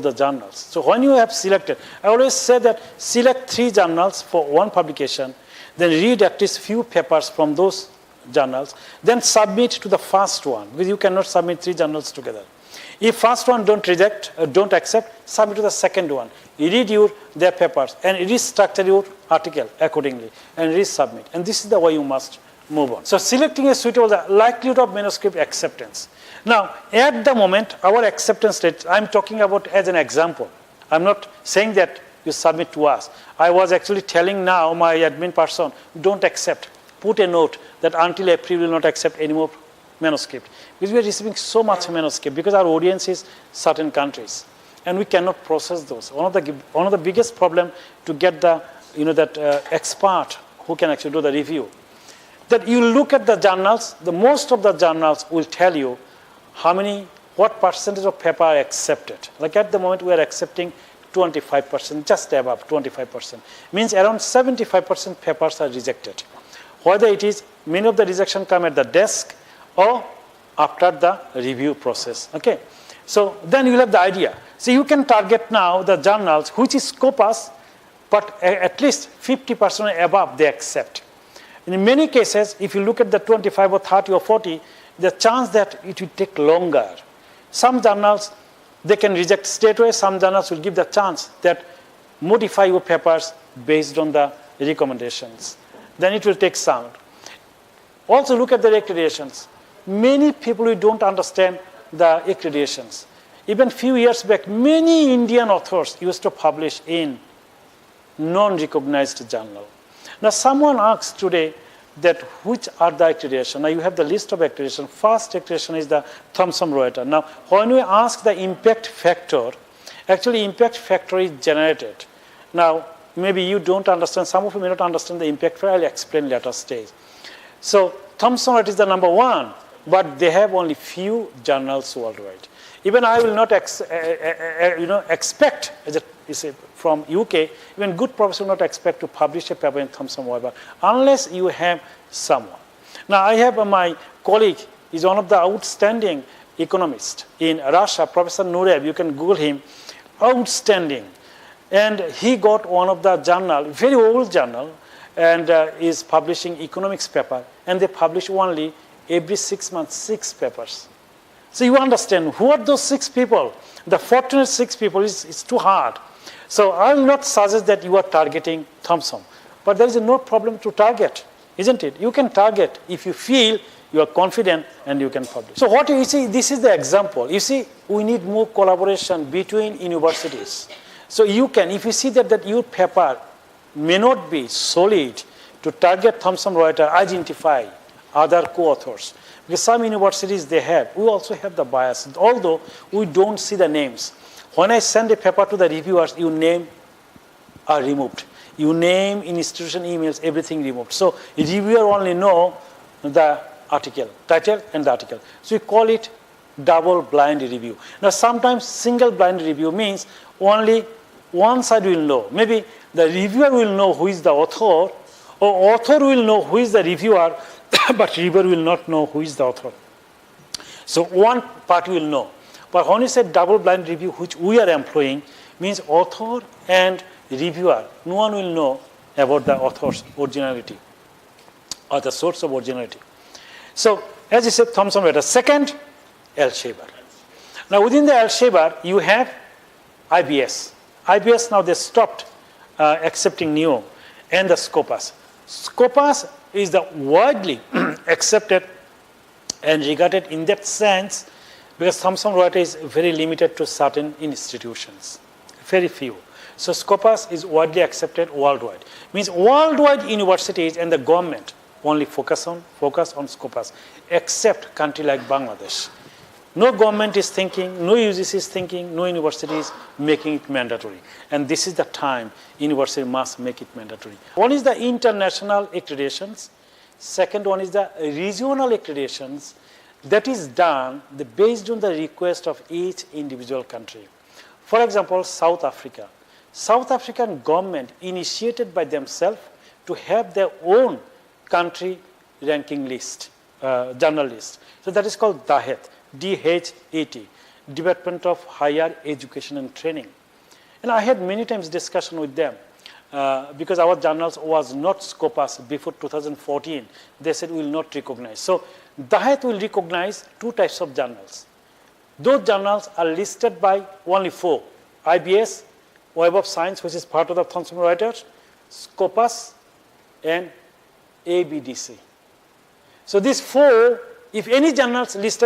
the journals. So when you have selected, I always say that select 3 journals for one publication, then read at least few papers from those journals, then submit to the first one, because you cannot submit 3 journals together. If first one don't accept, submit to the second one. Read their papers and restructure your article accordingly and resubmit. And this is the way you must move on. So selecting a suitable, the likelihood of manuscript acceptance. Now, at the moment, our acceptance rate, I'm talking about as an example. I'm not saying that you submit to us. I was actually telling now my admin person, don't accept. Put a note that until April we will not accept any more manuscript. Because we are receiving so much manuscript, because our audience is certain countries. And we cannot process those. One of the biggest problem to get the, expert who can actually do the review. That you look at the journals, the most of the journals will tell you what percentage of paper are accepted. Like at the moment we are accepting 25%, just above 25%. Means around 75% papers are rejected. Whether it is, many of the rejection come at the desk or after the review process. Okay. So then you'll have the idea. So you can target now the journals which is Scopus, but at least 50% above they accept. In many cases, if you look at the 25 or 30 or 40, the chance that it will take longer. Some journals, they can reject straight away. Some journals will give the chance that modify your papers based on the recommendations. Then it will take some. Also look at the accreditations. Many people who don't understand the accreditations. Even few years back, many Indian authors used to publish in non-recognized journal. Now someone asks today that which are the accreditation. Now you have the list of accreditation. First accreditation is the Thomson-Reuters. Now when we ask the impact factor, actually impact factor is generated. Now maybe you don't understand, some of you may not understand the impact factor, I'll explain later stage. So Thomson-Reuters is the number 1, but they have only few journals worldwide. Even I will not expect, as you say, from UK, even good professor will not expect to publish a paper in Thomson-Reuters unless you have someone. Now I have my colleague, he's one of the outstanding economists in Russia, Professor Nurev, you can Google him, outstanding. And he got one of the journal, very old journal, and is publishing economics paper, and they publish only every 6 months, 6 papers. So you understand, who are those 6 people? The fortunate 6 people is too hard. So I will not suggest that you are targeting Thomson. But there is no problem to target, isn't it? You can target if you feel you are confident and you can publish. So what you see, this is the example. You see, we need more collaboration between universities. So you can, if you see that your paper may not be solid, to target Thomson-Reuters, identify other co-authors. Because some universities they have, we also have the bias, although we don't see the names. When I send a paper to the reviewers, your name are removed. Your name, institution emails, everything removed. So reviewer only know the article, title and the article. So we call it double blind review. Now sometimes single blind review means only one side will know. Maybe the reviewer will know who is the author, or author will know who is the reviewer, but reviewer will not know who is the author. So one party will know. But when you say double blind review, which we are employing, means author and reviewer, no one will know about the author's originality or the source of originality. So as you said, Thomson-Reuters. Second, Elsevier. Now within the Elsevier, you have IBS. IBS now they stopped accepting Neo and the Scopus. Scopus is the widely accepted and regarded in that sense because Thomson-Reuters is very limited to certain institutions, very few. So Scopus is widely accepted worldwide. Means worldwide universities and the government only focus on Scopus, except country like Bangladesh. No government is thinking, no UGC is thinking, no university is making it mandatory. And this is the time university must make it mandatory. One is the international accreditations. Second one is the regional accreditations that is done based on the request of each individual country. For example, South Africa. South African government initiated by themselves to have their own country ranking list, journal list. So that is called DHET, DHET, Department of Higher Education and Training. And I had many times discussion with them because our journals was not Scopus before 2014. They said we will not recognize. So DAHET will recognize two types of journals. Those journals are listed by only 4: IBS, Web of Science, which is part of the Thomson Reuters, Scopus, and ABDC. So these 4, if any journals listed